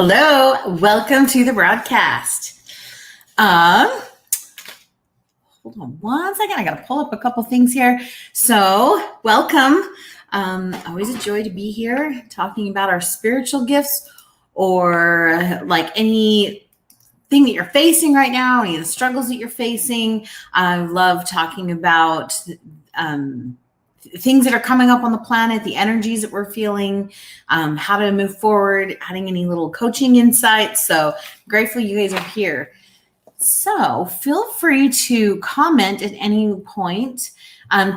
Hello, welcome to the broadcast. Hold on one second. I got to pull up a couple things here. So, welcome. Always a joy to be here talking about our spiritual gifts or like anything that you're facing right now, any of the struggles that you're facing. I love talking about things that are coming up on the planet, the energies that we're feeling, how to move forward, adding any little coaching insights. So grateful you guys are here. So feel free to comment at any point.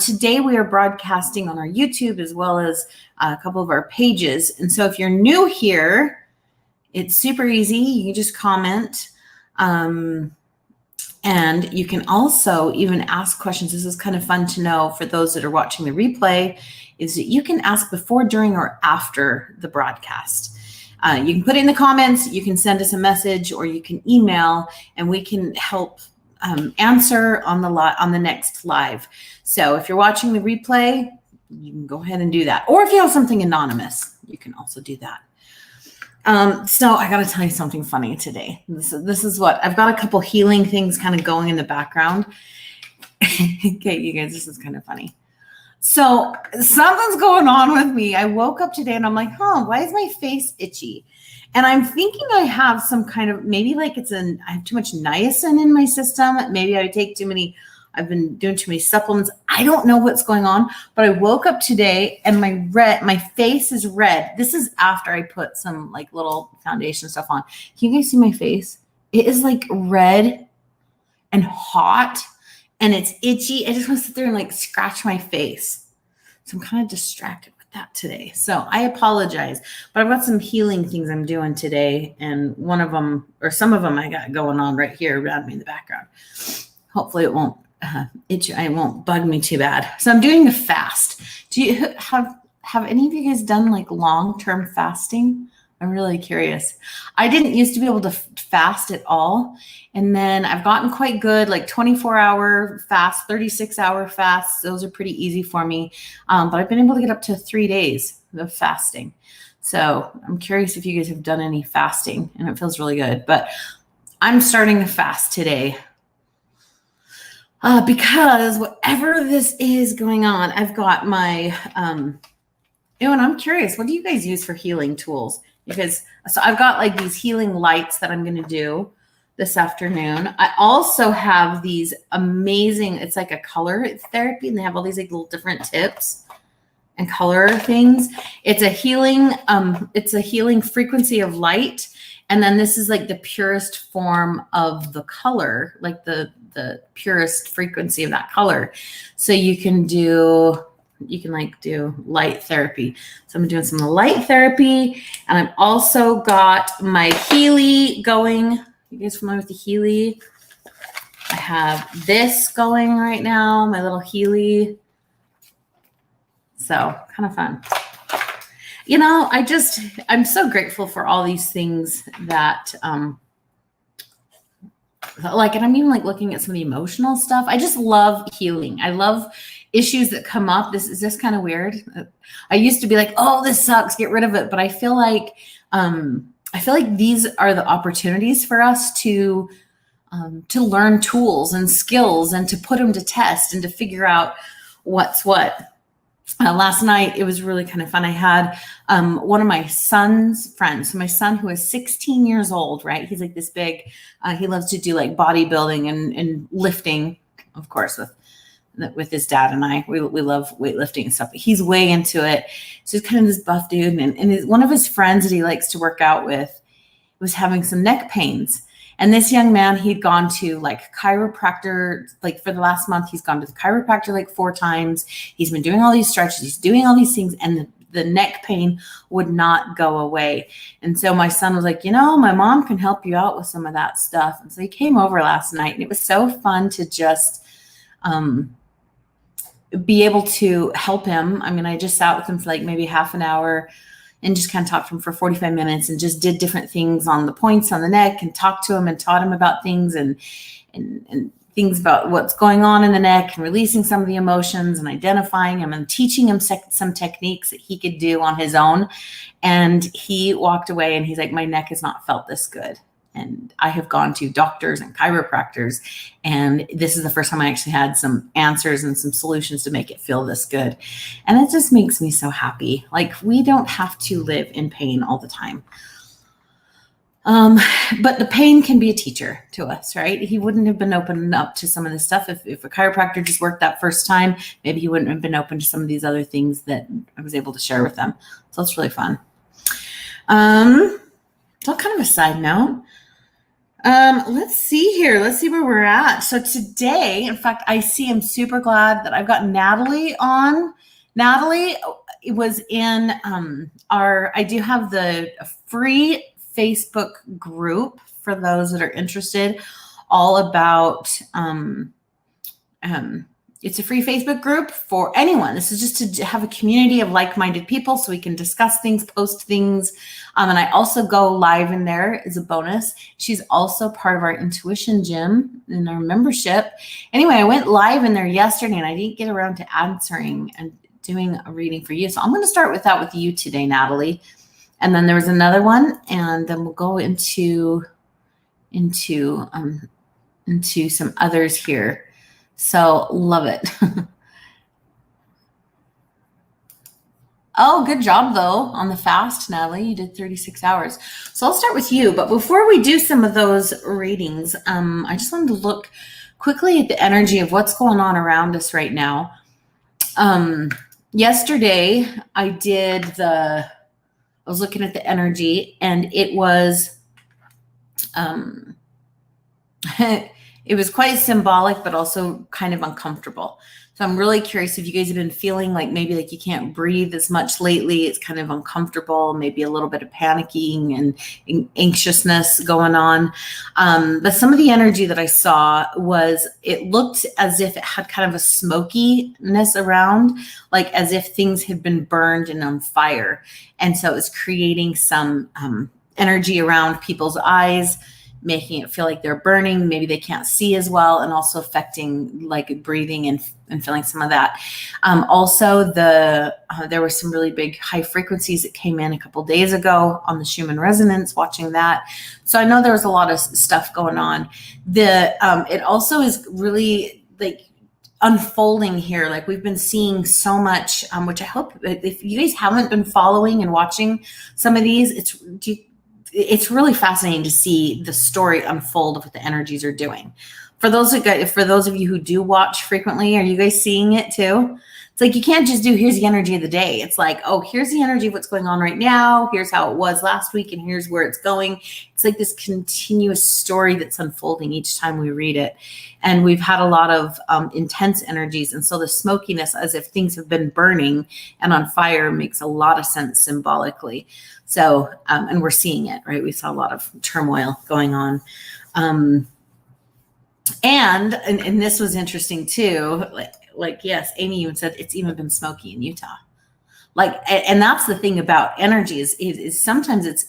Today we are broadcasting on our YouTube as well as a couple of our pages. And so if you're new here, it's super easy. You can just comment. And you can also even ask questions. This is kind of fun to know for those that are watching the replay, is that you can ask before, during, or after the broadcast. You can put it in the comments, you can send us a message, or you can email, and we can help answer on the next live. So if you're watching the replay, you can go ahead and do that. Or if you have something anonymous, you can also do that. So I got to tell you something funny today. This is what I've got a couple healing things kind of going in the background. Okay, you guys, this is kind of funny. So something's going on with me. I woke up today and I'm like, why is my face itchy? And I'm thinking I have some kind of, maybe like I have too much niacin in my system. Maybe I take I've been doing too many supplements. I don't know what's going on, but I woke up today and my face is red. This is after I put some like little foundation stuff on. Can you guys see my face? It is like red and hot and it's itchy. I just want to sit there and like scratch my face. So I'm kind of distracted with that today. So I apologize, but I've got some healing things I'm doing today. And one of them, or some of them I got going on right here around me in the background. Hopefully it won't it won't bug me too bad. So I'm doing a fast. Do you have any of you guys done like long-term fasting? I'm really curious. I didn't used to be able to fast at all. And then I've gotten quite good, like 24-hour fast, 36-hour fasts. Those are pretty easy for me. But I've been able to get up to 3 days of fasting. So I'm curious if you guys have done any fasting, and it feels really good. But I'm starting a fast today. Because whatever this is going on, I've got my, and I'm curious, what do you guys use for healing tools? So I've got like these healing lights that I'm going to do this afternoon. I also have these amazing, it's like a color therapy, and they have all these like little different tips and color things. It's a healing frequency of light. And then this is like the purest form of the color, like the purest frequency of that color. So you can do light therapy. So I'm doing some light therapy, and I've also got my Healy going. You guys familiar with the Healy? I have this going right now, my little Healy. So kind of fun. You know, I'm so grateful for all these things that, and I'm even like looking at some of the emotional stuff. I just love healing. I love issues that come up. This is just kind of weird. I used to be like, oh, this sucks, get rid of it. But I feel like these are the opportunities for us to learn tools and skills and to put them to test and to figure out what's what. Last night, it was really kind of fun. I had one of my son's friends. So my son, who is 16 years old, right? He's like this big. He loves to do like bodybuilding and lifting, of course, with his dad and I. We love weightlifting and stuff. But he's way into it. So he's kind of this buff dude. And one of his friends that he likes to work out with was having some neck pains. And this young man, he'd gone to like chiropractor, like for the last month, he's gone to the chiropractor like 4 times. He's been doing all these stretches. He's doing all these things. And the neck pain would not go away. And so my son was like, my mom can help you out with some of that stuff. And so he came over last night, and it was so fun to just be able to help him. I mean, I just sat with him for like maybe half an hour and just kind of talked to him for 45 minutes and just did different things on the points on the neck and talked to him and taught him about things and things about what's going on in the neck and releasing some of the emotions and identifying them and teaching him some techniques that he could do on his own. And he walked away and he's like, my neck has not felt this good. And I have gone to doctors and chiropractors, and this is the first time I actually had some answers and some solutions to make it feel this good. And it just makes me so happy. Like, we don't have to live in pain all the time. But the pain can be a teacher to us, right? He wouldn't have been open up to some of this stuff if a chiropractor just worked that first time. Maybe he wouldn't have been open to some of these other things that I was able to share with them. So it's really fun. So kind of a side note. Let's see here. Let's see where we're at. So today, in fact, I'm super glad that I've got Natalie on. Natalie was in I do have the free Facebook group for those that are interested, all about, it's a free Facebook group for anyone. This is just to have a community of like-minded people so we can discuss things, post things. And I also go live in there as a bonus. She's also part of our intuition gym in our membership. Anyway, I went live in there yesterday and I didn't get around to answering and doing a reading for you. So I'm going to start with that with you today, Natalie. And then there was another one, and then we'll go into some others here. So love it. Oh, good job though on the fast, Natalie. You did 36 hours. So I'll start with you. But before we do some of those readings, I just wanted to look quickly at the energy of what's going on around us right now. Yesterday, I was looking at the energy, and it was it was quite symbolic, but also kind of uncomfortable. So I'm really curious if you guys have been feeling like maybe like you can't breathe as much lately. It's kind of uncomfortable, maybe a little bit of panicking and anxiousness going on. But some of the energy that I saw it looked as if it had kind of a smokiness around, like as if things had been burned and on fire. And so it was creating some energy around people's eyes, making it feel like they're burning. Maybe they can't see as well, and also affecting like breathing and feeling some of that. Also, there were some really big high frequencies that came in a couple days ago on the Schumann resonance, watching that. So I know there was a lot of stuff going on. It also is really like unfolding here. Like we've been seeing so much, which I hope if you guys haven't been following and watching some of these, it's really fascinating to see the story unfold of what the energies are doing. For those of you who do watch frequently, are you guys seeing it too? It's like you can't just do, here's the energy of the day. It's like, oh, here's the energy of what's going on right now. Here's how it was last week, and here's where it's going. It's like this continuous story that's unfolding each time we read it. And we've had a lot of intense energies. And so the smokiness, as if things have been burning and on fire, makes a lot of sense symbolically. So, and we're seeing it, right? We saw a lot of turmoil going on. And this was interesting too. Like, yes, Amy even said it's even been smoky in Utah. Like, and that's the thing about energy is sometimes it's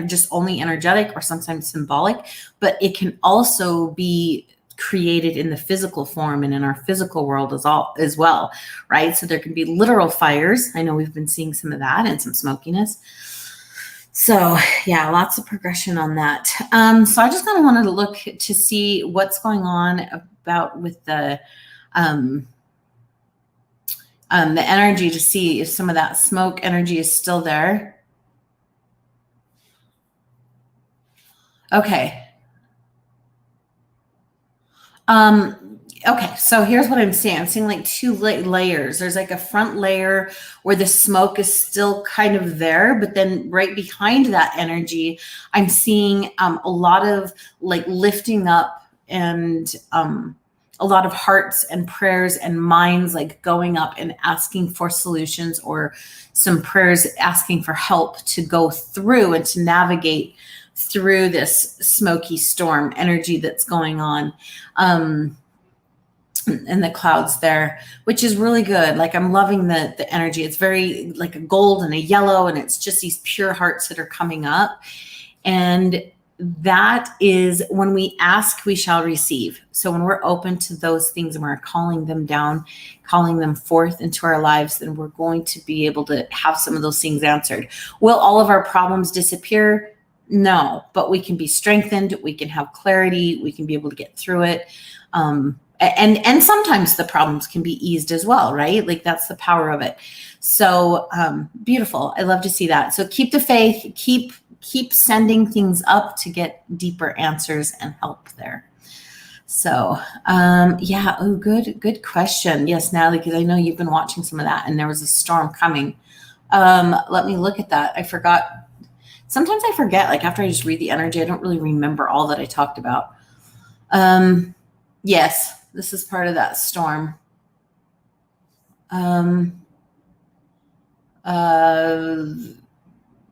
just only energetic or sometimes symbolic, but it can also be created in the physical form and in our physical world as well, right? So there can be literal fires. I know we've been seeing some of that and some smokiness. So yeah, lots of progression on that. So I just kind of wanted to look to see what's going on with the energy, to see if some of that smoke energy is still there. Okay. Okay, so here's what I'm seeing. I'm seeing like two layers. There's like a front layer where the smoke is still kind of there, but then right behind that energy, I'm seeing a lot of like lifting up and a lot of hearts and prayers and minds like going up and asking for solutions, or some prayers asking for help to go through and to navigate through this smoky storm energy that's going on. And the clouds there, which is really good. Like I'm loving the energy. It's very like a gold and a yellow, and it's just these pure hearts that are coming up. And that is when we ask, we shall receive. So when we're open to those things and we're calling them down, calling them forth into our lives, then we're going to be able to have some of those things answered. Will all of our problems disappear? No, but we can be strengthened. We can have clarity. We can be able to get through it. And sometimes the problems can be eased as well, right? Like that's the power of it. So beautiful. I love to see that. So keep the faith, keep sending things up to get deeper answers and help there. So yeah, oh, good question. Yes, Natalie, because I know you've been watching some of that and there was a storm coming. Let me look at that. I forgot. Sometimes I forget, like after I just read the energy, I don't really remember all that I talked about. Yes, this is part of that storm.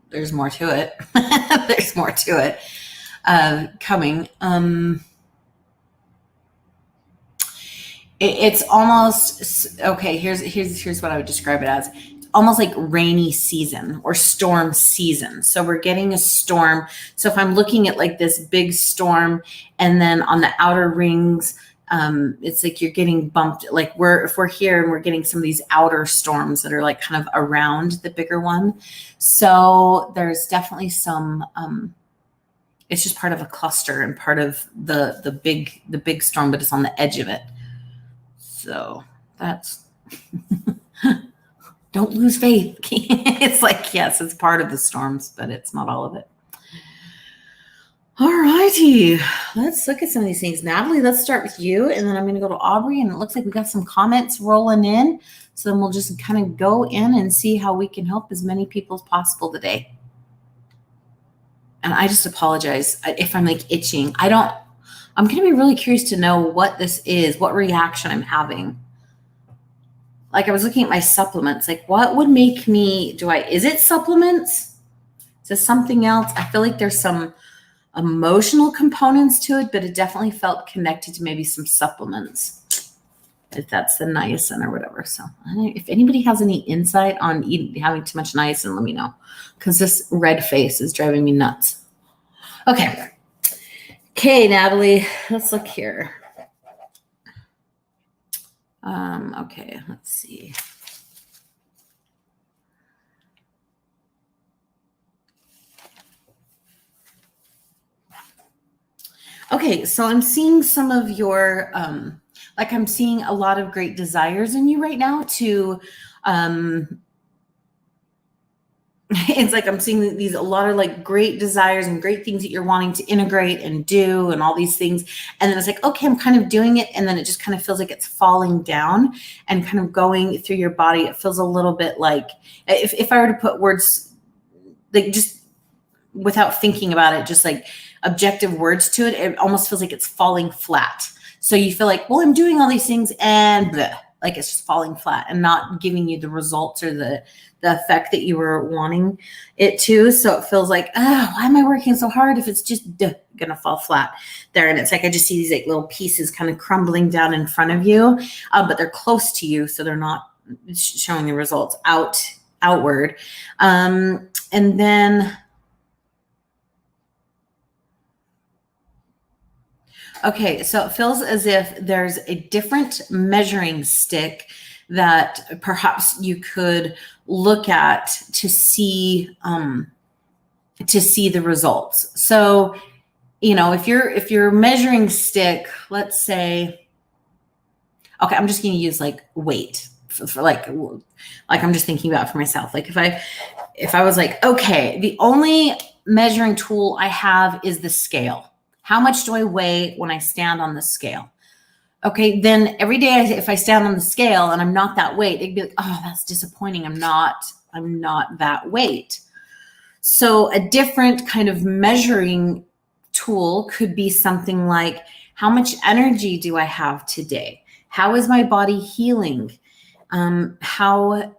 There's more to it. There's more to it coming. It's almost okay. Here's what I would describe it as. It's almost like rainy season or storm season. So we're getting a storm. So if I'm looking at like this big storm, and then on the outer rings, it's like you're getting bumped. Like if we're here and we're getting some of these outer storms that are like kind of around the bigger one. So there's definitely some. It's just part of a cluster and part of the big storm, but it's on the edge of it. So that's don't lose faith. It's like, yes, it's part of the storms, but it's not all of it. All righty. Let's look at some of these things. Natalie, let's start with you. And then I'm going to go to Aubrey. And it looks like we got some comments rolling in. So then we'll just kind of go in and see how we can help as many people as possible today. And I just apologize if I'm like itching. I'm going to be really curious to know what this is, what reaction I'm having. Like I was looking at my supplements, like what would make me, is it supplements? Is it something else? I feel like there's some emotional components to it, but it definitely felt connected to maybe some supplements, if that's the niacin or whatever. So if anybody has any insight on having too much niacin, let me know, because this red face is driving me nuts. Okay, Natalie, let's look here. Okay, let's see. Okay, so I'm seeing some of your, like I'm seeing a lot of great desires in you right now to, it's like I'm seeing a lot of like great desires and great things that you're wanting to integrate and do and all these things. And then it's like, okay, I'm kind of doing it. And then it just kind of feels like it's falling down and kind of going through your body. It feels a little bit like if I were to put words, like just without thinking about it, just like objective words to it, it almost feels like it's falling flat. So you feel like, well, I'm doing all these things and bleh, like it's just falling flat and not giving you the results or the effect that you were wanting it to. So it feels like, oh, why am I working so hard if it's just gonna fall flat there? And it's like I just see these like little pieces kind of crumbling down in front of you, but they're close to you, so they're not showing the results outward. And then, okay, so it feels as if there's a different measuring stick that perhaps you could look at to see the results. So, if your measuring stick, let's say, okay, I'm just going to use like weight for like I'm just thinking about it for myself. Like if I was like, okay, the only measuring tool I have is the scale. How much do I weigh when I stand on the scale? Okay, then every day if I stand on the scale and I'm not that weight, it'd be like, oh, that's disappointing. I'm not that weight. So a different kind of measuring tool could be something like, how much energy do I have today? How is my body healing? How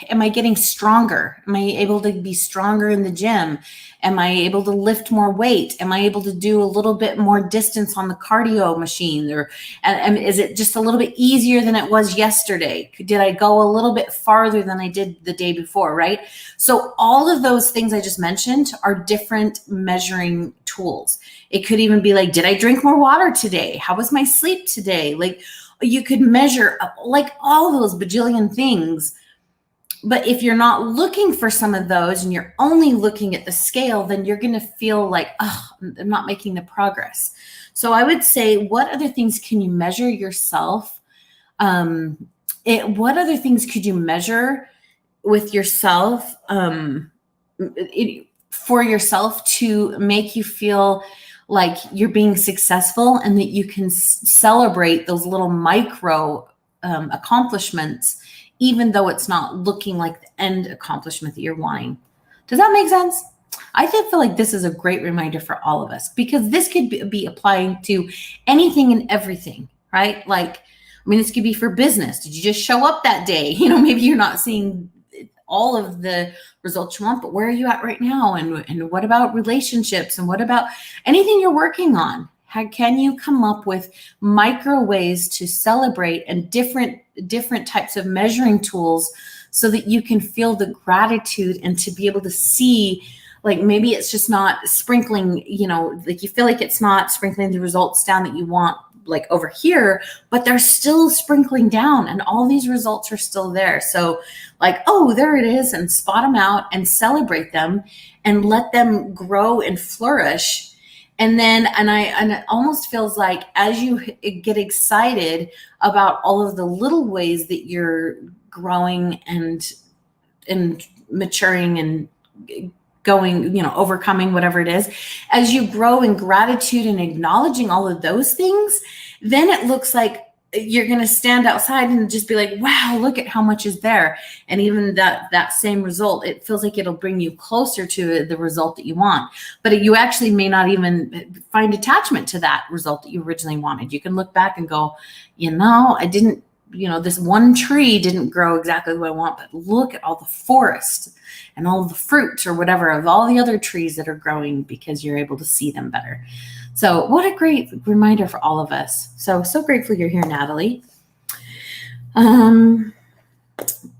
am I getting stronger? Am I able to be stronger in the gym? Am I able to lift more weight? Am I able to do a little bit more distance on the cardio machine? Or and is it just a little bit easier than it was yesterday? Did I go a little bit farther than I did the day before, right? So all of those things I just mentioned are different measuring tools. It could even be like, did I drink more water today? How was my sleep today? Like, you could measure like all those bajillion things. But if you're not looking for some of those and you're only looking at the scale, then you're going to feel like, oh, I'm not making the progress. So I would say, what other things can you measure yourself? What other things could you measure with yourself for yourself to make you feel like you're being successful and that you can celebrate those little micro accomplishments, even though it's not looking like the end accomplishment that you're wanting. Does that make sense? I feel like this is a great reminder for all of us, because this could be applying to anything and everything, right? Like, I mean, this could be for business. Did you just show up that day? Maybe you're not seeing all of the results you want, but where are you at right now? And what about relationships? And what about anything you're working on? How can you come up with micro ways to celebrate and different types of measuring tools so that you can feel the gratitude and to be able to see, like, maybe it's just not sprinkling, like you feel like it's not sprinkling the results down that you want, like over here, but they're still sprinkling down and all these results are still there. So like, oh, there it is, and spot them out and celebrate them and let them grow and flourish. And it almost feels like as you get excited about all of the little ways that you're growing and maturing and going, overcoming whatever it is, as you grow in gratitude and acknowledging all of those things, then it looks like you're going to stand outside and just be like, wow, look at how much is there. And even that same result, it feels like it'll bring you closer to the result that you want. But you actually may not even find attachment to that result that you originally wanted. You can look back and go, I didn't, this one tree didn't grow exactly what I want, but look at all the forest and all the fruit or whatever of all the other trees that are growing because you're able to see them better. So what a great reminder for all of us. So grateful you're here, Natalie. All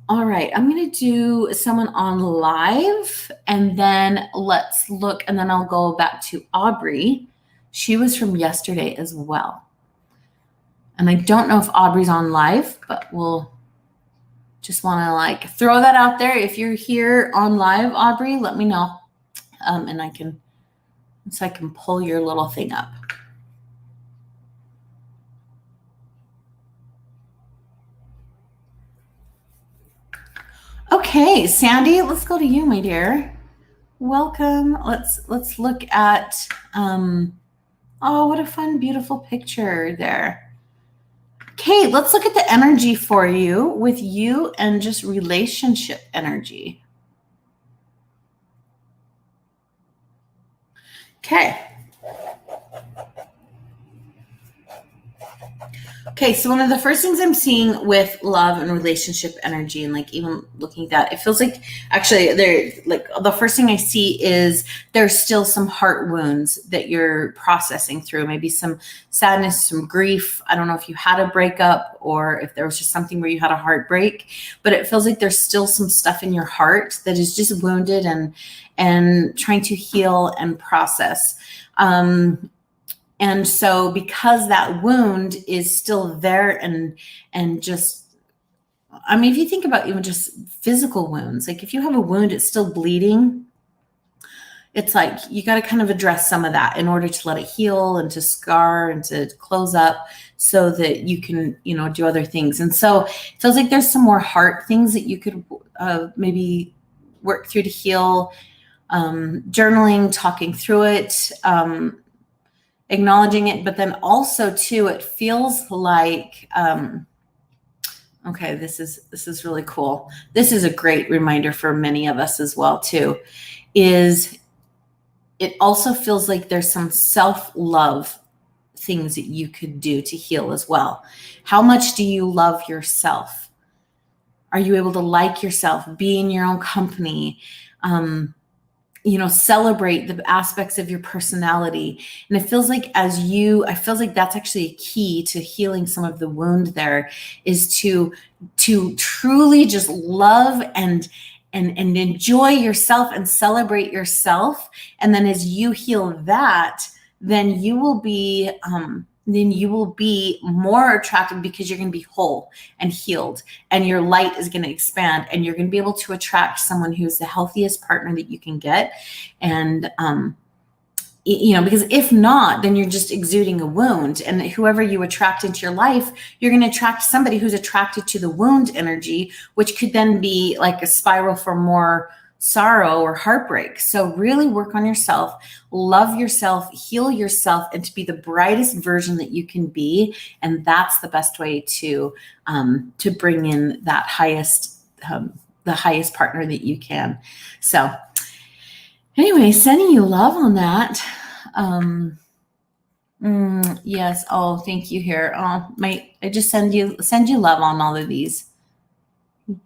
right, I'm going to do someone on live, and then let's look, and then I'll go back to Aubrey. She was from yesterday as well. And I don't know if Aubrey's on live, but we'll just want to throw that out there. If you're here on live, Aubrey, let me know. And I can pull your little thing up. Okay, Sandy, let's go to you, my dear. Welcome. Let's look at, oh, what a fun, beautiful picture there. Okay, let's look at the energy for you with you and just relationship energy. Okay, so one of the first things I'm seeing with love and relationship energy, and even looking at that, it feels like actually the first thing I see is there's still some heart wounds that you're processing through, maybe some sadness, some grief. I don't know if you had a breakup or if there was just something where you had a heartbreak, but it feels like there's still some stuff in your heart that is just wounded and trying to heal and process. And so because that wound is still there and just, if you think about even just physical wounds, like if you have a wound, it's still bleeding. It's like you got to kind of address some of that in order to let it heal and to scar and to close up so that you can, do other things. And so it feels like there's some more heart things that you could maybe work through to heal, journaling, talking through it, acknowledging it, but then also too, it feels like, okay, this is really cool. This is a great reminder for many of us as well too, is it also feels like there's some self-love things that you could do to heal as well. How much do you love yourself? Are you able to like yourself, be in your own company? Celebrate the aspects of your personality. And it feels like I feel like that's actually a key to healing some of the wound there, is to truly just love and enjoy yourself and celebrate yourself. And then as you heal that, then you will be more attractive, because you're going to be whole and healed, and your light is going to expand, and you're going to be able to attract someone who's the healthiest partner that you can get. And, because if not, then you're just exuding a wound, and whoever you attract into your life, you're going to attract somebody who's attracted to the wound energy, which could then be like a spiral for more sorrow or heartbreak. So really work on yourself, love yourself, heal yourself, and to be the brightest version that you can be. And that's the best way to bring in that the highest partner that you can. So anyway, sending you love on that. Yes. Oh, thank you here. I just send you love on all of these.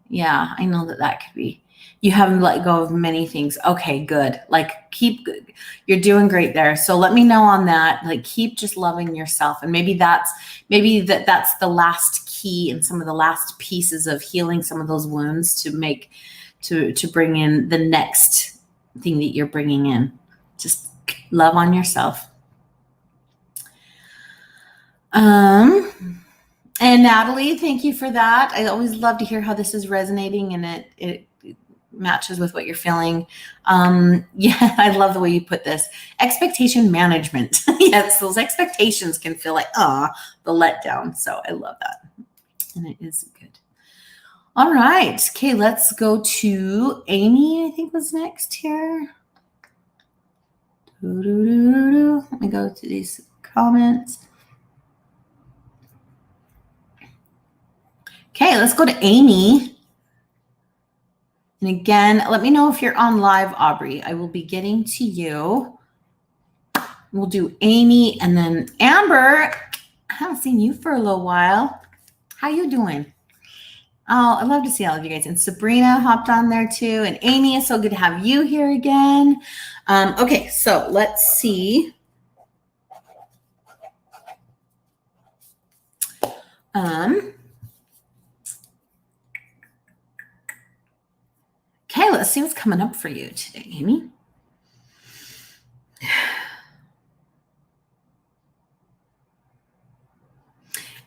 Yeah, I know that could be. You haven't let go of many things. Okay, good. Like you're doing great there. So let me know on that. Like keep just loving yourself. And maybe that's the last key and some of the last pieces of healing some of those wounds to bring in the next thing that you're bringing in. Just love on yourself. And Natalie, thank you for that. I always love to hear how this is resonating, and it matches with what you're feeling. Yeah, I love the way you put this. Expectation management. Yes, those expectations can feel like, the letdown. So I love that. And it is good. All right. Okay, let's go to Amy, I think was next here. Let me go to these comments. Okay, let's go to Amy. And again, let me know if you're on live, Aubrey. I will be getting to you. We'll do Amy and then Amber. I haven't seen you for a little while. How you doing? Oh, I love to see all of you guys. And Sabrina hopped on there too. And Amy, it's so good to have you here again. Okay, so let's see. Okay, let's see what's coming up for you today, Amy.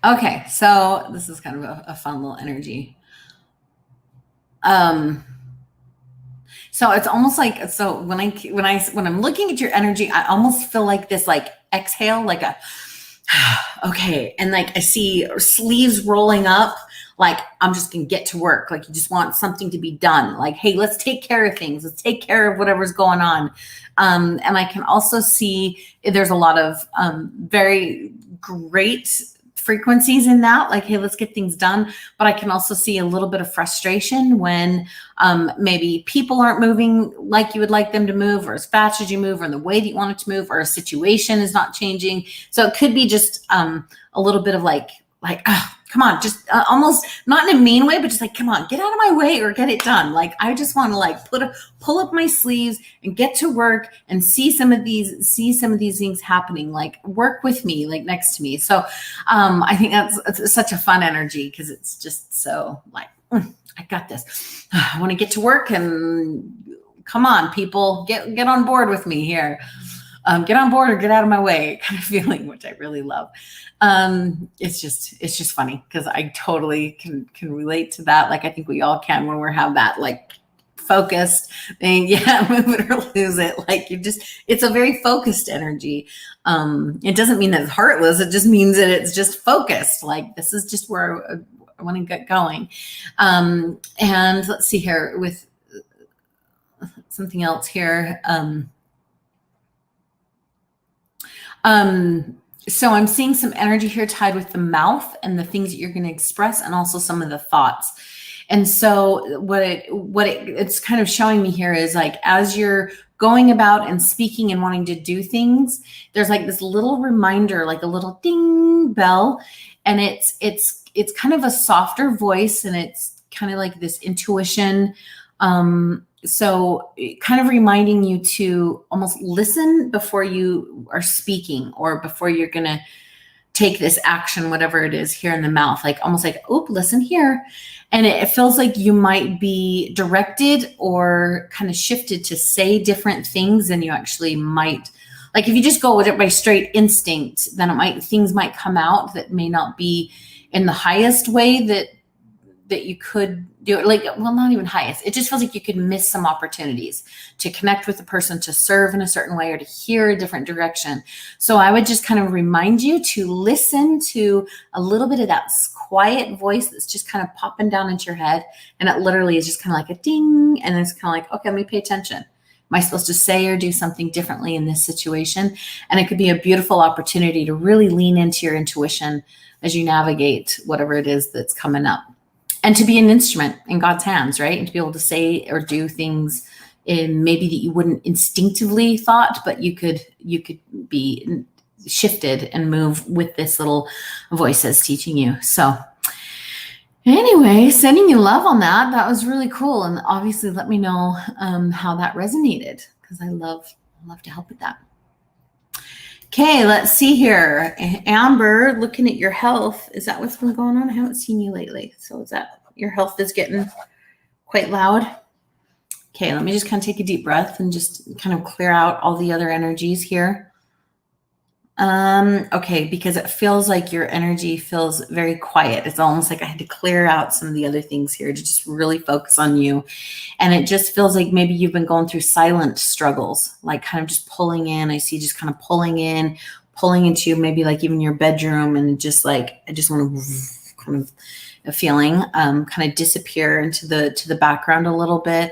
Okay, so this is kind of a fun little energy. So it's almost like, so when I'm looking at your energy, I almost feel like this, like exhale, like a, okay. And like I see sleeves rolling up, like I'm just going to get to work. Like you just want something to be done. Like, hey, let's take care of things. Let's take care of whatever's going on. And I can also see there's a lot of very great frequencies in that, like, hey, let's get things done. But I can also see a little bit of frustration when maybe people aren't moving like you would like them to move, or as fast as you move, or in the way that you want it to move, or a situation is not changing. So it could be just a little bit of like, come on, just almost not in a mean way, but just like, come on, get out of my way or get it done. Like, I just want to like pull up my sleeves and get to work and see some of these things happening, like work with me, like next to me. So I think that's such a fun energy, because it's just so like, I got this. I want to get to work, and come on, people, get on board with me here. Get on board or get out of my way kind of feeling, which I really love. It's just funny, because I totally can relate to that. Like, I think we all can when we have that like focused thing. Yeah, move it or lose it. Like it's a very focused energy. It doesn't mean that it's heartless. It just means that it's just focused. Like, this is just where I want to get going. And let's see here with something else here. So I'm seeing some energy here tied with the mouth and the things that you're going to express, and also some of the thoughts. And so what it's kind of showing me here is, like, as you're going about and speaking and wanting to do things, there's like this little reminder, like a little ding bell, and it's kind of a softer voice, and it's kind of like this intuition. So kind of reminding you to almost listen before you are speaking or before you're going to take this action, whatever it is here in the mouth, like almost like, oh, listen here. And it feels like you might be directed or kind of shifted to say different things than you actually might. Like if you just go with it by straight instinct, then things might come out that may not be in the highest way that you could do it. Like, well, not even highest. It just feels like you could miss some opportunities to connect with the person, to serve in a certain way, or to hear a different direction. So I would just kind of remind you to listen to a little bit of that quiet voice that's just kind of popping down into your head. And it literally is just kind of like a ding. And it's kind of like, okay, let me pay attention. Am I supposed to say or do something differently in this situation? And it could be a beautiful opportunity to really lean into your intuition as you navigate whatever it is that's coming up. And to be an instrument in God's hands, right? And to be able to say or do things in maybe that you wouldn't instinctively thought, but you could be shifted and move with this little voice that's teaching you. So anyway, sending you love on that. That was really cool. And obviously let me know how that resonated, because I love to help with that. Okay, let's see here. Amber, looking at your health, is that what's been going on? I haven't seen you lately. So is that your health is getting quite loud? Okay, let me just kind of take a deep breath and just kind of clear out all the other energies here. Okay, because it feels like your energy feels very quiet. It's almost like I had to clear out some of the other things here to just really focus on you. And it just feels like maybe you've been going through silent struggles, like kind of just pulling in. I see just kind of pulling into maybe like even your bedroom, and just like, I just want to kind of a feeling kind of disappear into the background a little bit,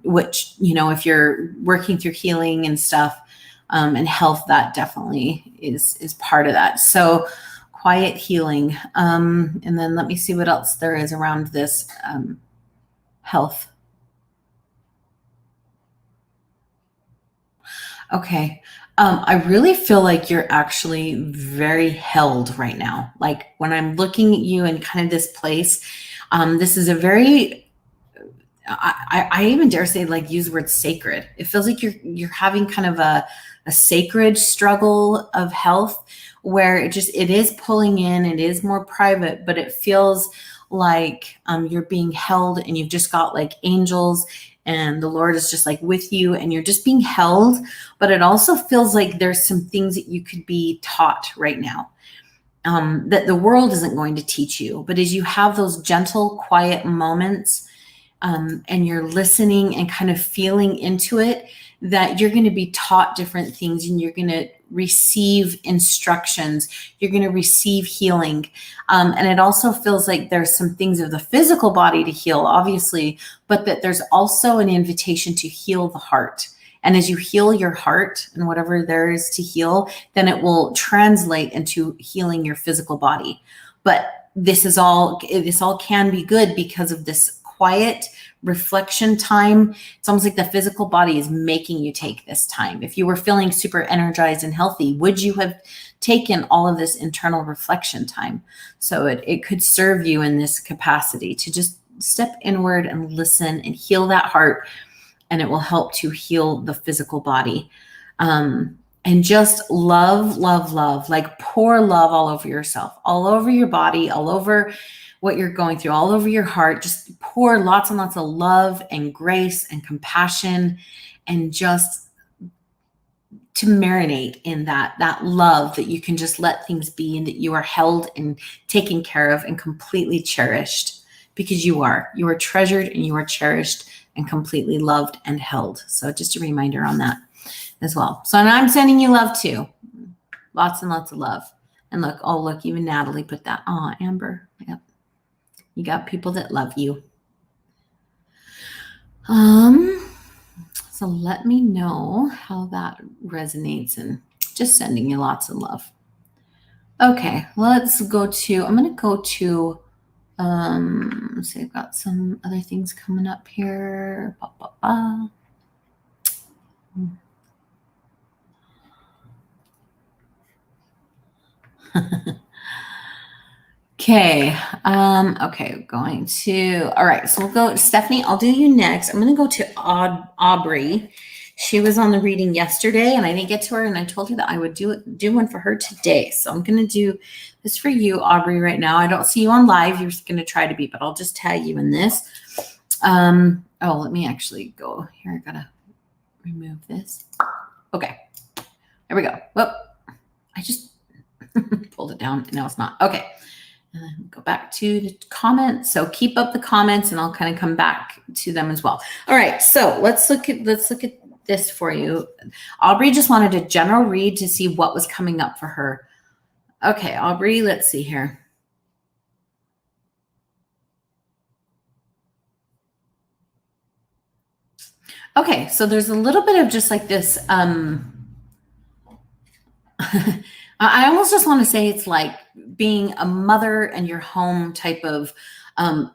which, you know, if you're working through healing and stuff, and health, that definitely is part of that. So quiet healing. And then let me see what else there is around this health. Okay. I really feel like you're actually very held right now. Like when I'm looking at you in kind of this place, this is a very, I even dare say, like, use the word sacred. It feels like you're having kind of a sacred struggle of health, where it is pulling in, it is more private, but it feels like you're being held, and you've just got like angels, and the Lord is just like with you, and you're just being held. But it also feels like there's some things that you could be taught right now, that the world isn't going to teach you. But as you have those gentle, quiet moments, and you're listening and kind of feeling into it, that you're going to be taught different things, and you're going to receive instructions, you're going to receive healing. And it also feels like there's some things of the physical body to heal, obviously, but that there's also an invitation to heal the heart. And as you heal your heart and whatever there is to heal, then it will translate into healing your physical body. But this all can be good because of this quiet reflection time. It's almost like the physical body is making you take this time. If you were feeling super energized and healthy, would you have taken all of this internal reflection time? So it could serve you in this capacity to just step inward and listen and heal that heart, and it will help to heal the physical body. And just love, like pour love all over yourself, all over your body, all over what you're going through, all over your heart. Just pour lots and lots of love and grace and compassion, and just to marinate in that love, that you can just let things be, and that you are held and taken care of and completely cherished, because you are treasured, and you are cherished and completely loved and held. So just a reminder on that as well. So I'm sending you love too. Lots and lots of love. And look, even Natalie put that. Oh, Amber. Yep. You got people that love you. So let me know how that resonates, and just sending you lots of love. Okay, let's go to, I'm going to go to, let's see, I've got some other things coming up here. Okay. Okay. Going to, all right. So we'll go, Stephanie, I'll do you next. I'm going to go to Aubrey. She was on the reading yesterday and I didn't get to her, and I told her that I would do one for her today. So I'm going to do this for you, Aubrey, right now. I don't see you on live. You're going to try to be, but I'll just tag you in this. Let me actually go here. I got to remove this. Okay. There we go. Whoop. I just pulled it down. No, it's not. Okay. And then go back to the comments. So keep up the comments and I'll kind of come back to them as well. All right. So let's look at this for you. Aubrey just wanted a general read to see what was coming up for her. Okay, Aubrey, let's see here. Okay, so there's a little bit of just like this, I almost just want to say it's like being a mother and your home type of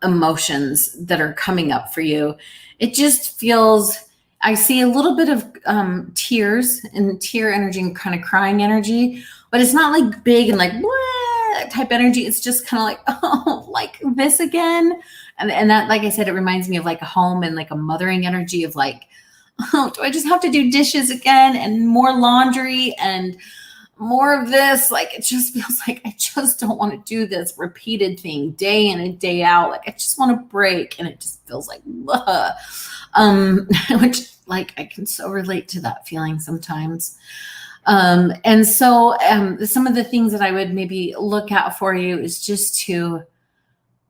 emotions that are coming up for you. It just feels, I see a little bit of tears and tear energy and kind of crying energy, but it's not like big and like what type energy. It's just kind of like, oh, like this again. And that, like I said, it reminds me of like a home and like a mothering energy of like, oh, do I just have to do dishes again and more laundry and more of this? Like, it just feels like I just don't want to do this repeated thing day in and day out. Like, I just want to break. And it just feels like, which like, I can so relate to that feeling sometimes. And so some of the things that I would maybe look at for you is just to,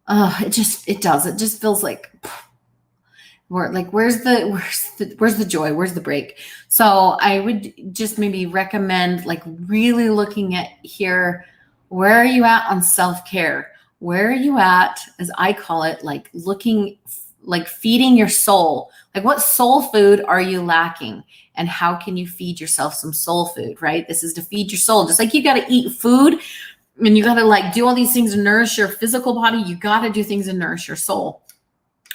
it just feels like, where's the joy? Where's the break? So I would just maybe recommend like really looking at here, where are you at on self-care? Where are you at, as I call it, like looking, like feeding your soul? Like what soul food are you lacking? And how can you feed yourself some soul food, right? This is to feed your soul. Just like you got to eat food and you got to like do all these things to nourish your physical body, you got to do things to nourish your soul.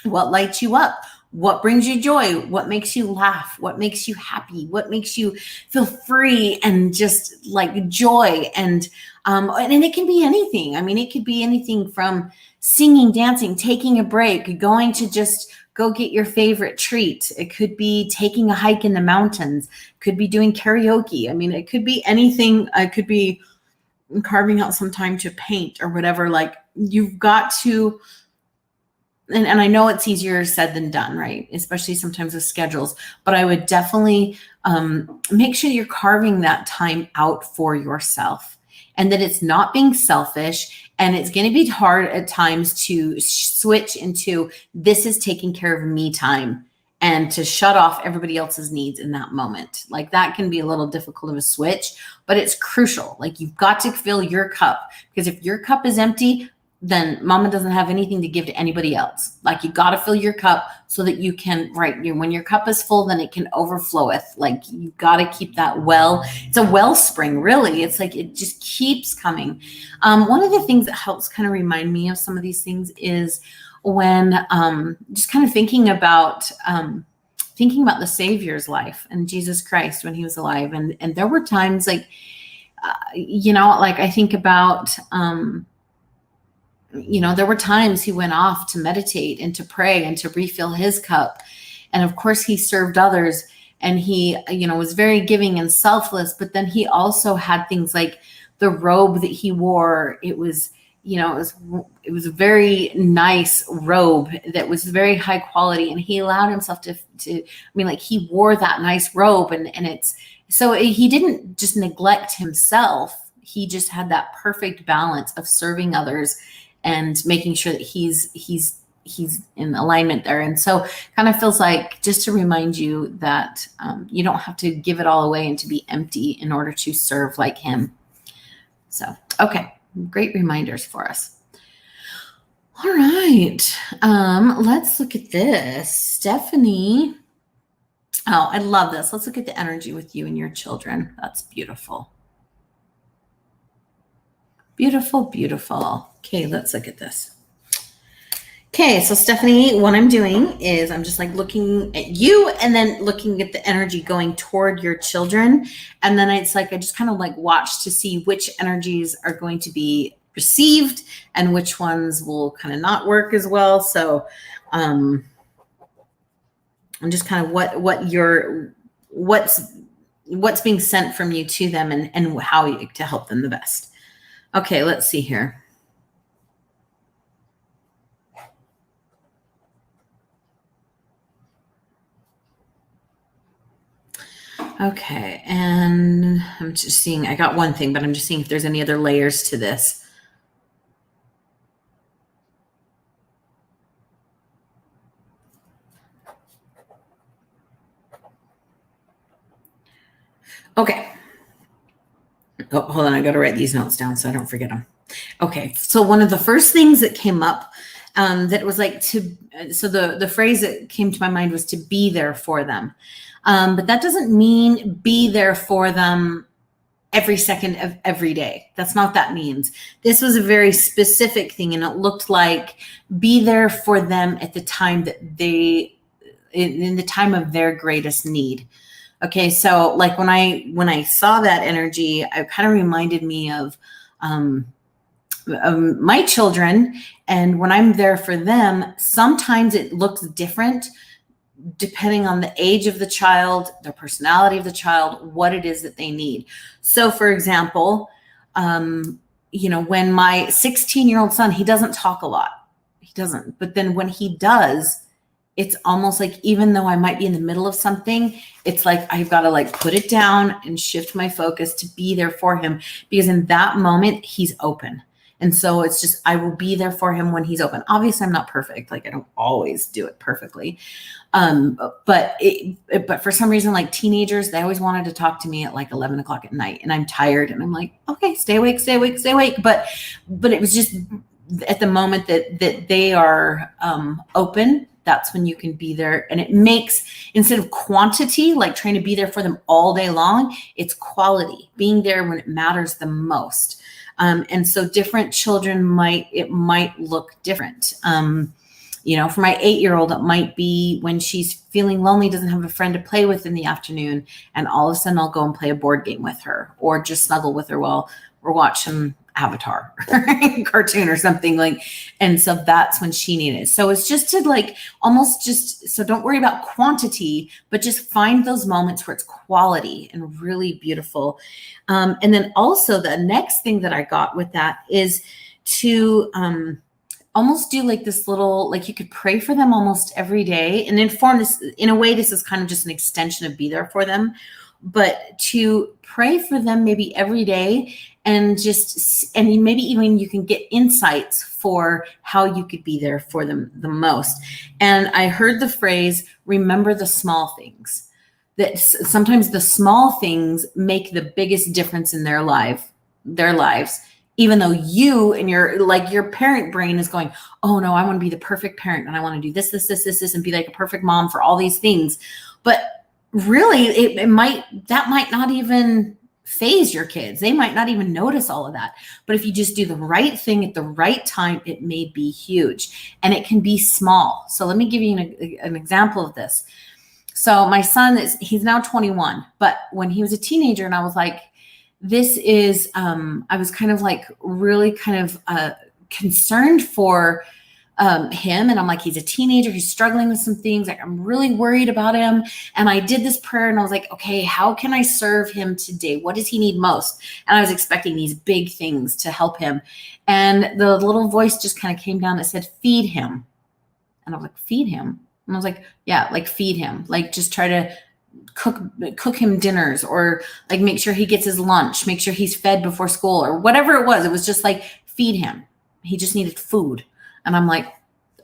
What lights you up? What brings you joy? What makes you laugh? What makes you happy? What makes you feel free and just like joy? And it can be anything. I mean, it could be anything from singing, dancing, taking a break, going to just go get your favorite treat. It could be taking a hike in the mountains. It could be doing karaoke. I mean, it could be anything. It could be carving out some time to paint or whatever. Like you've got to. And I know it's easier said than done, right? Especially sometimes with schedules, but I would definitely make sure you're carving that time out for yourself and that it's not being selfish. And it's going to be hard at times to switch into this is taking care of me time and to shut off everybody else's needs in that moment. Like that can be a little difficult of a switch, but it's crucial. Like you've got to fill your cup, because if your cup is empty, then mama doesn't have anything to give to anybody else. Like you got to fill your cup so that you can, when your cup is full, then it can overfloweth. Like you got to keep that well. It's a wellspring, really. It's like, it just keeps coming. One of the things that helps kind of remind me of some of these things is when just kind of thinking about the Savior's life and Jesus Christ when he was alive. And there were times like, like I think about, there were times he went off to meditate and to pray and to refill his cup. And of course he served others and he, was very giving and selfless, but then he also had things like the robe that he wore. It was, it was a very nice robe that was very high quality. And he allowed himself to he wore that nice robe and it's, so he didn't just neglect himself. He just had that perfect balance of serving others and making sure that he's in alignment there. And so kind of feels like just to remind you that you don't have to give it all away and to be empty in order to serve like him. So, okay. Great reminders for us. All right. Let's look at this. Stephanie. Oh, I love this. Let's look at the energy with you and your children. That's beautiful. Beautiful, beautiful. Okay, let's look at this. Okay, so Stephanie, what I'm doing is I'm just like looking at you and then looking at the energy going toward your children. And then it's like I just kind of like watch to see which energies are going to be received and which ones will kind of not work as well. So and just kind of what's being sent from you to them and how to help them the best. Okay, let's see here. Okay, and I'm just seeing, I got one thing, but I'm just seeing if there's any other layers to this. Okay. Oh, hold on, I got to write these notes down so I don't forget them. Okay, so one of the first things that came up that was like so the phrase that came to my mind was to be there for them. But that doesn't mean be there for them every second of every day. That's not what that means. This was a very specific thing, and it looked like be there for them at the time that in the time of their greatest need. Okay, so like when I saw that energy, it kind of reminded me of my children, and when I'm there for them, sometimes it looks different depending on the age of the child, the personality of the child, what it is that they need. So for example, when my 16-year-old son, he doesn't talk a lot. He doesn't. But then when he does, it's almost like even though I might be in the middle of something, it's like I've got to like put it down and shift my focus to be there for him, because in that moment, he's open. And so it's just, I will be there for him when he's open. Obviously, I'm not perfect. Like I don't always do it perfectly. But for some reason, like teenagers, they always wanted to talk to me at like 11 o'clock at night, and I'm tired and I'm like, okay, stay awake. But it was just at the moment that they are open, that's when you can be there. And it makes, instead of quantity, like trying to be there for them all day long, it's quality, being there when it matters the most. And so different children might look different. For my 8-year-old, it might be when she's feeling lonely, doesn't have a friend to play with in the afternoon, and all of a sudden I'll go and play a board game with her, or just snuggle with her while we're watching Avatar cartoon or something like. And so that's when she needed it. So it's just to like almost just, so don't worry about quantity, but just find those moments where it's quality and really beautiful. And then also the next thing that I got with that is to almost do like this little, like you could pray for them almost every day and inform this. In a way, this is kind of just an extension of be there for them, but to pray for them maybe every day, and maybe even you can get insights for how you could be there for them the most. And I heard the phrase, remember the small things. That sometimes the small things make the biggest difference in their lives, even though you and your parent brain is going, oh no, I want to be the perfect parent and I want to do this, and be like a perfect mom for all these things. But really that might not even phase your kids. They might not even notice all of that. But if you just do the right thing at the right time, it may be huge, and it can be small. So let me give you an example of this. So my son he's now 21, but when he was a teenager, and I was like, this is, I was kind of like really kind of concerned for him. And I'm like, he's a teenager, he's struggling with some things. Like, I'm really worried about him. And I did this prayer and I was like, okay, how can I serve him today? What does he need most? And I was expecting these big things to help him. And the little voice just kind of came down and said, feed him. And I was like, feed him? And I was like, yeah, like feed him, like just try to cook him dinners, or like make sure he gets his lunch, make sure he's fed before school, or whatever it was. It was just like, feed him. He just needed food. And I'm like,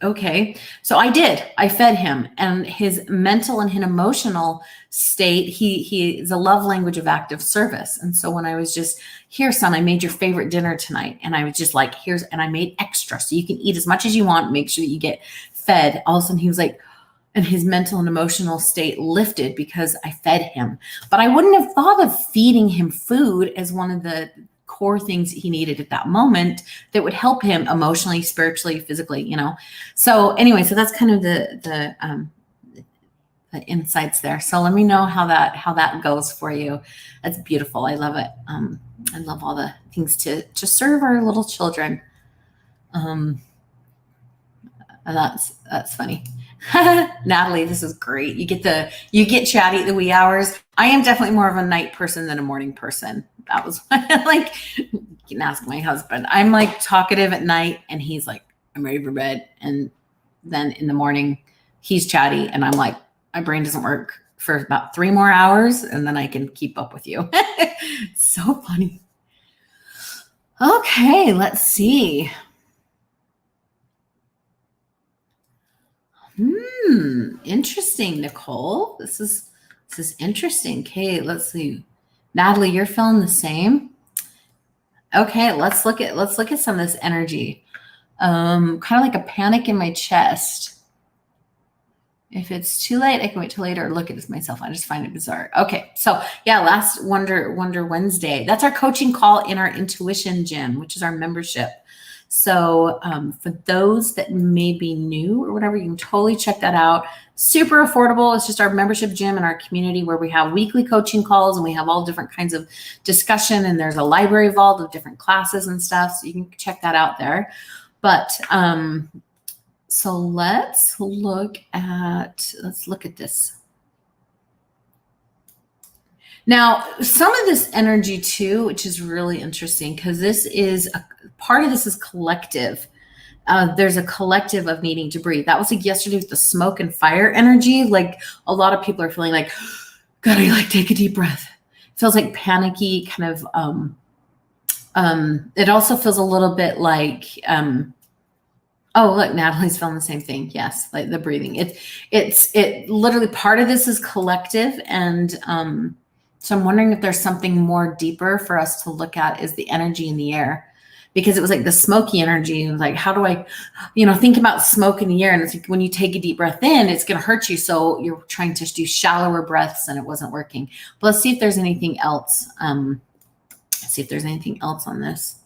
okay. So I fed him, and his mental and his emotional state, he is a love language of active service. And so when I was just, here, son, I made your favorite dinner tonight. And I was just like, and I made extra so you can eat as much as you want, make sure that you get fed. All of a sudden he was like, and his mental and emotional state lifted because I fed him. But I wouldn't have thought of feeding him food as one of the core things he needed at that moment that would help him emotionally, spiritually, physically, So anyway, so that's kind of the insights there. So let me know how that goes for you. That's beautiful. I love it. I love all the things to serve our little children. That's funny. Natalie, this is great. You get chatty at the wee hours. I am definitely more of a night person than a morning person. That was like, you can ask my husband. I'm like talkative at night and he's like, I'm ready for bed. And then in the morning he's chatty and I'm like, my brain doesn't work for about 3 more hours and then I can keep up with you. So funny. Okay, let's see. Interesting, Nicole. This is interesting. Okay, let's see. Natalie, you're feeling the same? Okay, let's look at some of this energy. Kind of like a panic in my chest. If it's too late, I can wait till later or look at this myself. I just find it bizarre. Okay, so yeah, last Wonder Wednesday. That's our coaching call in our intuition gym, which is our membership. So for those that may be new or whatever, you can totally check that out. Super affordable. It's just our membership gym in our community where we have weekly coaching calls and we have all different kinds of discussion. And there's a library vault of different classes and stuff. So you can check that out there. But so let's look at this. Now, some of this energy too, which is really interesting because this is part of this is collective. There's a collective of needing to breathe. That was like yesterday with the smoke and fire energy. Like a lot of people are feeling like, gotta like take a deep breath. It feels like panicky kind of, it also feels a little bit like, oh, look, Natalie's feeling the same thing. Yes, like the breathing. It literally part of this is collective. And so I'm wondering if there's something more deeper for us to look at is the energy in the air. Because it was like the smoky energy. And like, how do I, think about smoke in the air. And it's like when you take a deep breath in, it's going to hurt you. So you're trying to do shallower breaths and it wasn't working. But let's see if there's anything else. Let's see if there's anything else on this.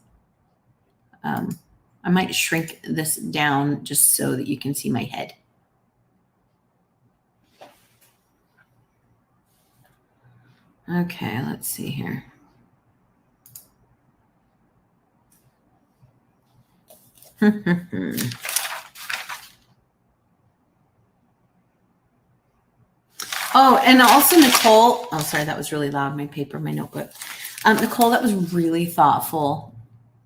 I might shrink this down just so that you can see my head. Okay, let's see here. Oh, and also Nicole, oh, sorry, that was really loud, my notebook. Nicole, that was really thoughtful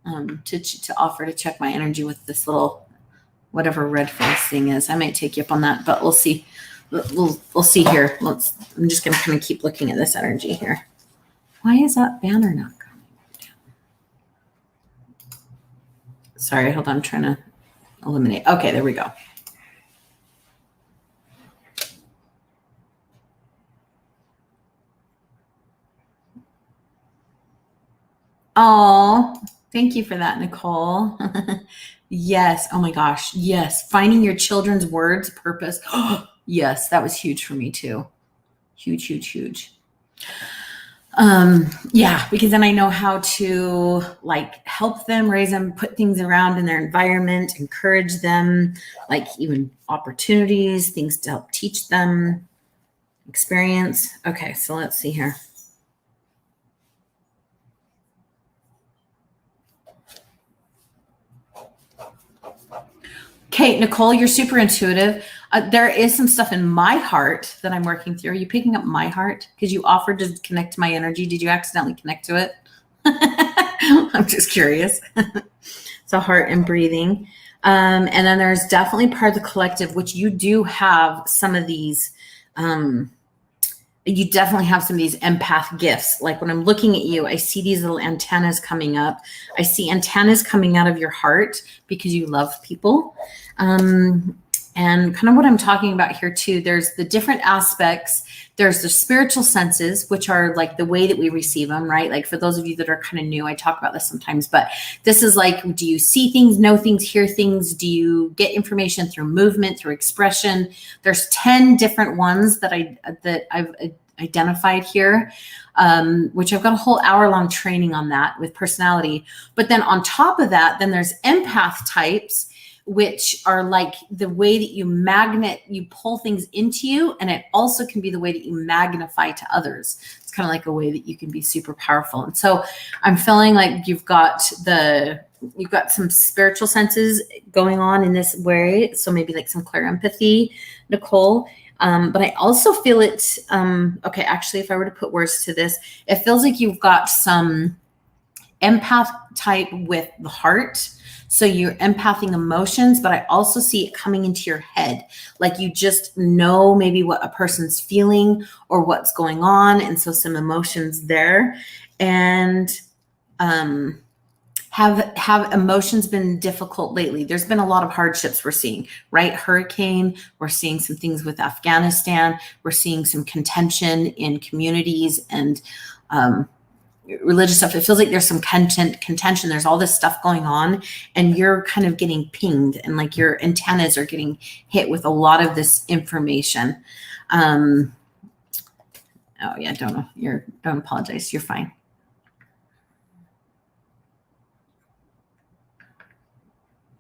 to offer to check my energy with this little, whatever red face thing is. I might take you up on that, but we'll see. We'll see here. I'm just going to kind of keep looking at this energy here. Why is that banner not coming down? Sorry, hold on. I'm trying to eliminate. Okay, there we go. Oh, thank you for that, Nicole. Yes. Oh my gosh. Yes. Finding your children's words, purpose. Yes, that was huge for me too. Huge, huge, huge. Yeah, because then I know how to like help them, raise them, put things around in their environment, encourage them, like even opportunities, things to help teach them, experience. Okay, so let's see here. Okay, Nicole, you're super intuitive. There is some stuff in my heart that I'm working through. Are you picking up my heart? Because you offered to connect to my energy. Did you accidentally connect to it? I'm just curious. So heart and breathing. And then there's definitely part of the collective, which you do have some of these. You definitely have some of these empath gifts. Like when I'm looking at you, I see these little antennas coming up. I see antennas coming out of your heart because you love people. And kind of what I'm talking about here too, there's the different aspects. There's the spiritual senses, which are like the way that we receive them, right? Like for those of you that are kind of new, I talk about this sometimes, but this is like, do you see things, know things, hear things? Do you get information through movement, through expression? There's 10 different ones that I've identified here, which I've got a whole hour-long training on that with personality. But then on top of that, then there's empath types, which are like the way that you pull things into you. And it also can be the way that you magnify to others. It's kind of like a way that you can be super powerful. And so I'm feeling like you've got some spiritual senses going on in this way. So maybe like some clear empathy, Nicole. But I also feel it. Okay, actually, if I were to put words to this, it feels like you've got some empath type with the heart. So you're empathing emotions, but I also see it coming into your head. Like you just know maybe what a person's feeling or what's going on. And so some emotions there. And have emotions been difficult lately? There's been a lot of hardships we're seeing, right? Hurricane, we're seeing some things with Afghanistan. We're seeing some contention in communities and religious stuff. It feels like there's some contention. There's all this stuff going on and you're kind of getting pinged and like your antennas are getting hit with a lot of this information. Oh yeah, don't apologize. You're fine.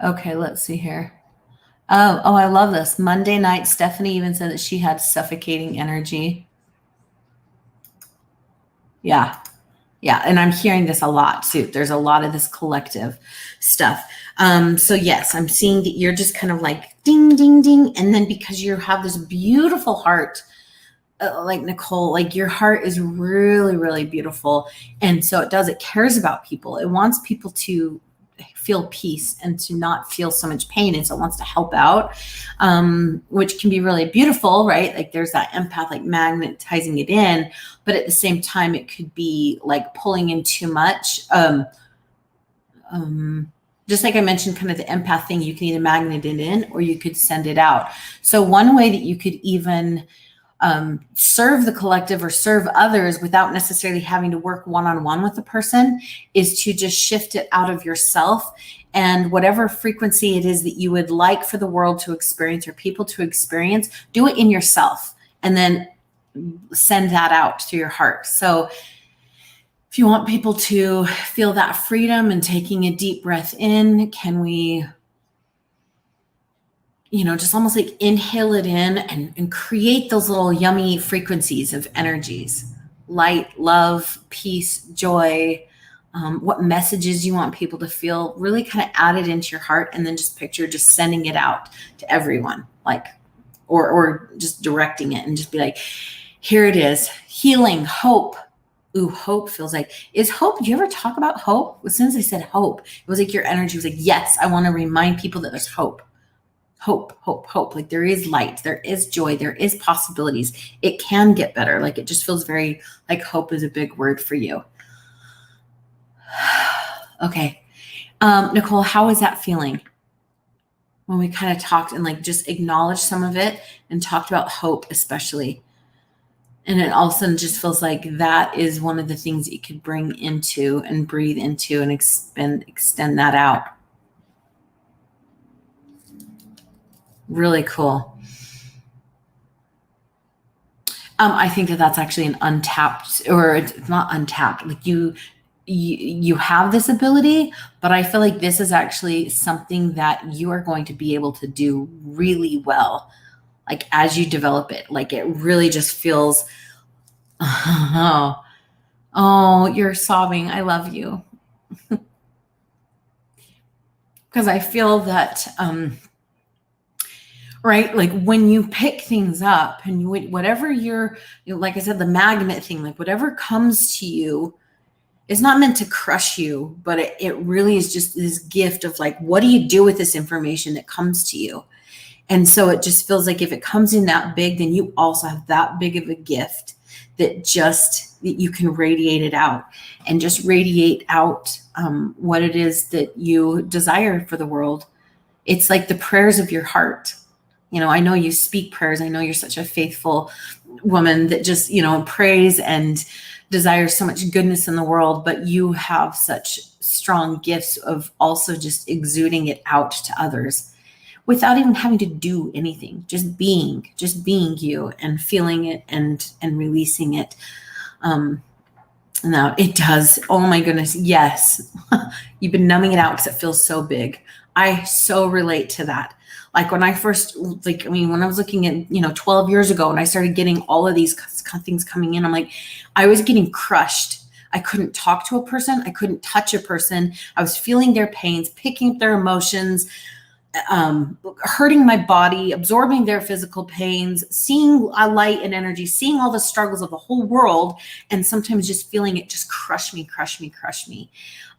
Okay, let's see here. Oh, I love this. Monday night, Stephanie even said that she had suffocating energy. Yeah. Yeah. And I'm hearing this a lot too. There's a lot of this collective stuff. So yes, I'm seeing that you're just kind of like ding, ding, ding. And then because you have this beautiful heart, like Nicole, like your heart is really, really beautiful. And so it cares about people. It wants people to feel peace and to not feel so much pain. And so it wants to help out, which can be really beautiful, right? Like there's that empath, like magnetizing it in, but at the same time, it could be like pulling in too much. Just like I mentioned, kind of the empath thing, you can either magnet it in or you could send it out. So one way that you could even serve the collective or serve others without necessarily having to work one-on-one with the person is to just shift it out of yourself, and whatever frequency it is that you would like for the world to experience or people to experience, do it in yourself and then send that out to your heart. So if you want people to feel that freedom and taking a deep breath in, can we just almost like inhale it in and create those little yummy frequencies of energies, light, love, peace, joy, what messages you want people to feel, really kind of add it into your heart and then just picture just sending it out to everyone, like, or just directing it and just be like, here it is, healing, hope. Ooh, hope feels like, is hope, do you ever talk about hope? As soon as I said hope, it was like your energy was like, yes, I want to remind people that there's hope. Hope. Like there is light, there is joy, there is possibilities. It can get better. Like it just feels very like hope is a big word for you. Okay. Nicole, how is that feeling? When we kind of talked and like just acknowledged some of it and talked about hope, especially. And it all of a sudden just feels like that is one of the things that you could bring into and breathe into and extend that out. Really cool. I think that that's actually an untapped, or it's not untapped. Like you have this ability, but I feel like this is actually something that you are going to be able to do really well. Like as you develop it, like it really just feels, oh, you're sobbing. I love you. Because I feel that, right? Like when you pick things up and whatever like I said, the magnet thing, like whatever comes to you is not meant to crush you, but it really is just this gift of like, what do you do with this information that comes to you? And so it just feels like if it comes in that big, then you also have that big of a gift that you can radiate it out and just radiate out what it is that you desire for the world. It's like the prayers of your heart. I know you speak prayers. I know you're such a faithful woman that just, prays and desires so much goodness in the world, but you have such strong gifts of also just exuding it out to others without even having to do anything, just being you and feeling it and releasing it. Now it does. Oh my goodness. Yes. You've been numbing it out because it feels so big. I so relate to that. Like when I first, when I was looking at, 12 years ago and I started getting all of these things coming in, I'm like, I was getting crushed. I couldn't talk to a person. I couldn't touch a person. I was feeling their pains, picking up their emotions, hurting my body, absorbing their physical pains, seeing a light and energy, seeing all the struggles of the whole world, and sometimes just feeling it just crush me.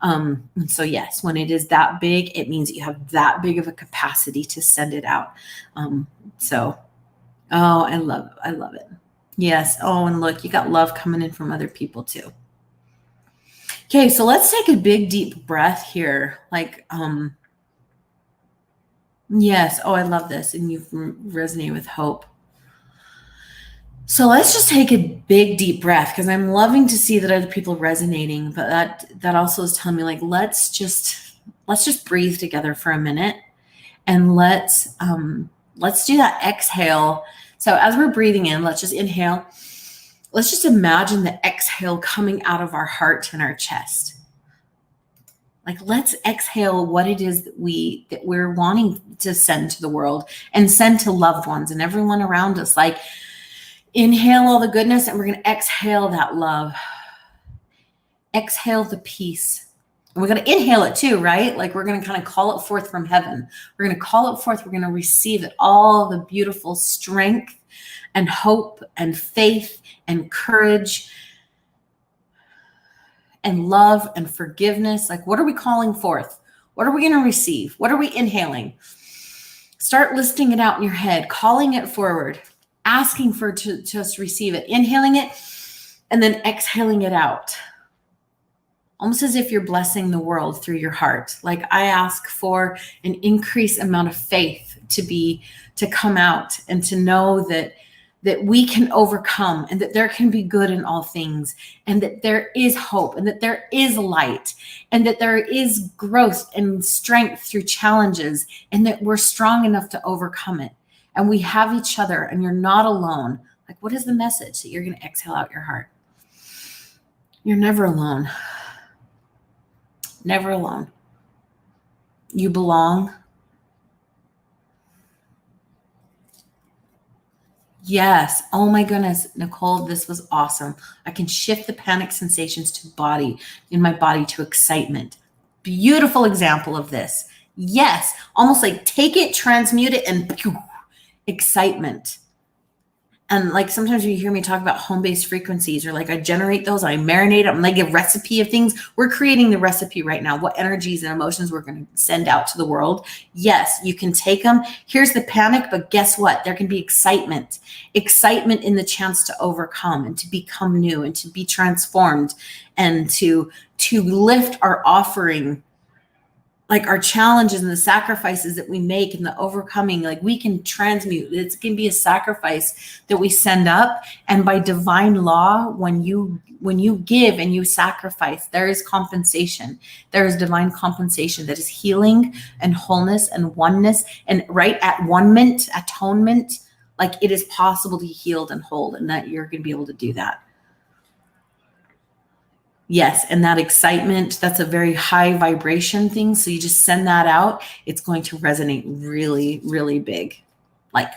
And so yes, when it is that big, it means you have that big of a capacity to send it out. I love it. Yes. Oh, and look, you got love coming in from other people too. Okay, so let's take a big, deep breath here. Yes. Oh, I love this. And you've resonated with hope. So let's just take a big, deep breath, because I'm loving to see that other people are resonating, but that also is telling me, like, let's just breathe together for a minute, and let's do that exhale. So as we're breathing in, let's just inhale. Let's just imagine the exhale coming out of our heart and our chest. Like, let's exhale what it is that we're wanting to send to the world and send to loved ones and everyone around us. Like, inhale all the goodness, and we're going to exhale that love. Exhale the peace. And we're going to inhale it too, right? Like, we're going to kind of call it forth from heaven. We're going to call it forth. We're going to receive it. All the beautiful strength and hope and faith and courage and love and forgiveness. Like, what are we calling forth? What are we going to receive? What are we inhaling? Start listing it out in your head, calling it forward, asking to just receive it, inhaling it, and then exhaling it out. Almost as if you're blessing the world through your heart. Like, I ask for an increased amount of faith to come out, and to know that we can overcome, and that there can be good in all things, and that there is hope, and that there is light, and that there is growth and strength through challenges, and that we're strong enough to overcome it. And we have each other, and you're not alone. Like, what is the message that you're going to exhale out your heart? You're never alone. Never alone. You belong. Yes. Oh my goodness, Nicole, this was awesome. I can shift the panic sensations in my body to excitement. Beautiful example of this. Yes. Almost like take it, transmute it, and excitement. And like, sometimes when you hear me talk about home-based frequencies, or like I generate those, I marinate them, like a recipe of things. We're creating the recipe right now. What energies and emotions we're going to send out to the world. Yes, you can take them. Here's the panic, but guess what? There can be excitement in the chance to overcome and to become new and to be transformed, and to lift our offering. Like, our challenges and the sacrifices that we make and the overcoming, like, we can transmute. It can be a sacrifice that we send up. And by divine law, when you give and you sacrifice, there is compensation. There is divine compensation that is healing and wholeness and oneness. And right at atonement, like, it is possible to be healed and whole, and that you're going to be able to do that. Yes, and that excitement, that's a very high vibration thing. So you just send that out. It's going to resonate really, really big, like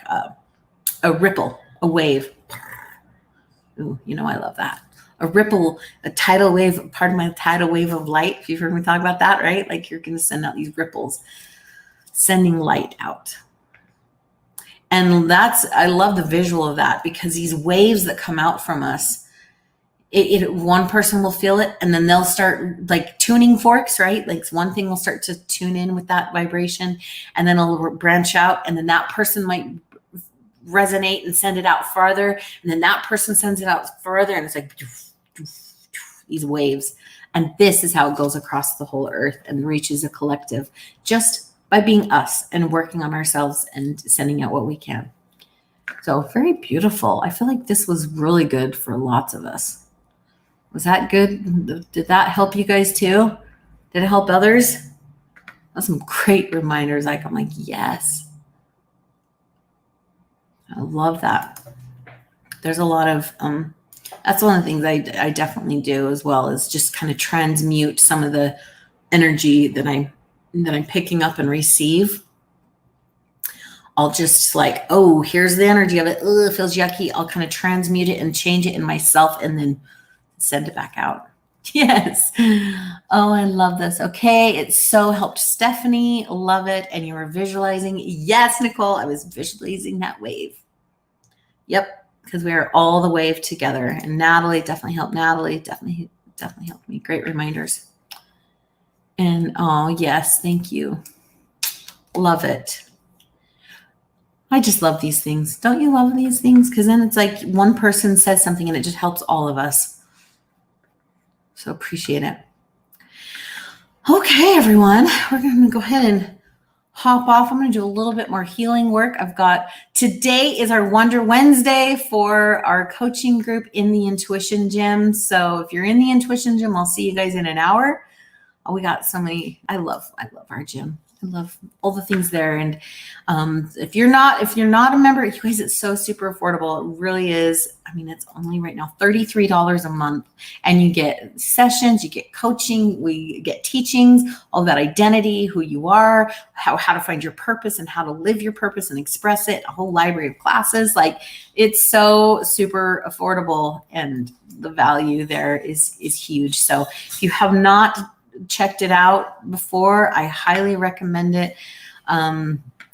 a ripple, a wave. Ooh, I love that. A ripple, a tidal wave, part of my tidal wave of light. If you've heard me talk about that, right? Like, you're going to send out these ripples, sending light out. And I love the visual of that, because these waves that come out from us, one person will feel it, and then they'll start like tuning forks, right? Like, one thing will start to tune in with that vibration, and then it'll branch out, and then that person might resonate and send it out farther, and then that person sends it out further, and it's like these waves. And this is how it goes across the whole earth and reaches a collective, just by being us and working on ourselves and sending out what we can. So very beautiful. I feel like this was really good for lots of us. Was that good? Did that help you guys too? Did it help others? That's some great reminders. Like, I'm like, yes. I love that. There's a lot of, that's one of the things I definitely do, as well as just kind of transmute some of the energy that I'm that I'm picking up and receive, I'll just like, oh, here's the energy of it. Ugh, it feels yucky. I'll kind of transmute it and change it in myself and then send it back out. Yes. Oh, I love this. Okay. It so helped Stephanie. Love it. And you were visualizing. Yes, Nicole, I was visualizing that wave. Yep. Because we are all the wave together. And Natalie definitely helped. Natalie definitely helped me. Great reminders. And oh, yes. Thank you. Love it. I just love these things. Don't you love these things? Because then it's like one person says something and it just helps all of us. So appreciate it. Okay, everyone, we're going to go ahead and hop off. I'm going to do a little bit more healing work. Today is our Wonder Wednesday for our coaching group in the Intuition Gym. So if you're in the Intuition Gym, I'll see you guys in an hour. Oh, we got so many. I love our gym. I love all the things there. And if you're not a member, you guys, it's so super affordable. It really is. I mean, it's only right now $33 a month, and you get sessions, you get coaching, we get teachings, all that identity, who you are, how to find your purpose and how to live your purpose and express it, a whole library of classes. Like, it's so super affordable, and the value there is huge. So if you have not checked it out before, I highly recommend it.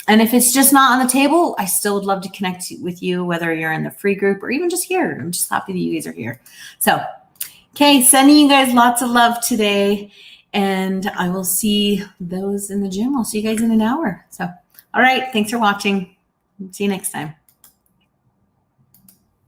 And if it's just not on the table, I still would love to connect with you, whether you're in the free group or even just here. I'm just happy that you guys are here. So, okay, sending you guys lots of love today, and I will see those in the gym. I'll see you guys in an hour. So, all right, thanks for watching. See you next time.